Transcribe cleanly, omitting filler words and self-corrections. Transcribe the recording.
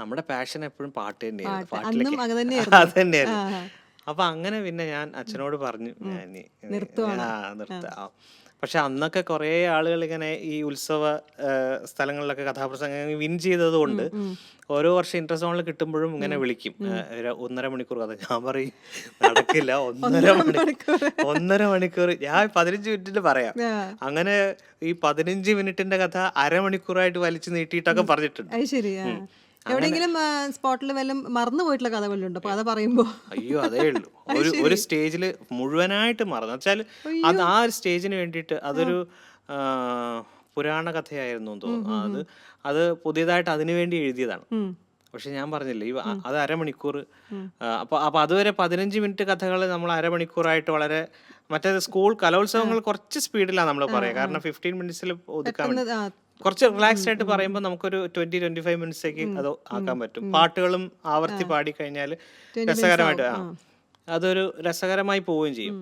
നമ്മുടെ പാഷൻ എപ്പോഴും പാട്ട് തന്നെയായിരുന്നു. പാട്ട് അന്നും പാട്ടിലേക്ക് അത് തന്നെയായിരുന്നു. അത് തന്നെയായിരുന്നു. ആ അപ്പൊ അങ്ങനെ പിന്നെ ഞാൻ അച്ഛനോട് പറഞ്ഞു, ഞാൻ നിർത്തുവാണ്. നിർത്താം. പക്ഷെ അന്നൊക്കെ കുറേ ആളുകൾ ഇങ്ങനെ ഈ ഉത്സവ സ്ഥലങ്ങളിലൊക്കെ കഥാപ്രസംഗം വിൻ ചെയ്തത് കൊണ്ട് ഓരോ വർഷം ഇന്റർ സോണിൽ കിട്ടുമ്പോഴും ഇങ്ങനെ വിളിക്കും, 1.5 മണിക്കൂർ കഥ. ഞാൻ പറയും നടക്കില്ല, 1.5 മണിക്കൂർ. ഞാൻ 15 മിനിറ്റിൽ പറയാം. ആ, അങ്ങനെ ഈ 15 മിനിറ്റിന്റെ കഥ അരമണിക്കൂറായിട്ട് വലിച്ചു നീട്ടിയിട്ടൊക്കെ പറഞ്ഞിട്ടുണ്ട്. അത് ശരി. ആ. അങ്ങനെ എവിടെയെങ്കിലും സ്പോട്ടിൽ വല്ലതും മറന്നു പോയിട്ടുള്ള കഥകളുണ്ടോ അപ്പൊ അത് പറയുമ്പോ? അയ്യോ അതേ ഉള്ളൂ. ഒരു സ്റ്റേജിൽ മുഴുവനായിട്ട് മറന്നു വെച്ചാൽ അത് ആ ഒരു സ്റ്റേജിന് വേണ്ടിയിട്ട് അതൊരു ആ, പുരാണ കഥയായിരുന്നു എന്ന് തോന്നുന്നു. അത് പുതിയതായിട്ട് അതിനു വേണ്ടി എഴുതിയതാണ്. പക്ഷെ ഞാൻ പറഞ്ഞില്ലേ അത് അരമണിക്കൂർ. അപ്പൊ അതുവരെ 15 മിനിറ്റ് കഥകൾ നമ്മൾ അരമണിക്കൂറായിട്ട് വളരെ മറ്റേ സ്കൂൾ കലോത്സവങ്ങൾ കുറച്ച് സ്പീഡിലാണ് നമ്മൾ പറയുക. കാരണം 15 മിനിറ്റ്സിൽ ഒതുക്കാൻ വേണ്ടി പെട്ടെന്ന് കുറച്ച് റിലാക്സ്ഡ് ആയിട്ട് പറയുമ്പോൾ നമുക്കൊരു 20-25 മിനിറ്റ്സേക്ക് അത് ആക്കാൻ പറ്റും. പാട്ടുകളും ആവർത്തി പാടി കഴിഞ്ഞാൽ 20 minutes രസകരമായിട്ട് ആവും. അതൊരു രസകരമായി പോവുകയും ചെയ്യും.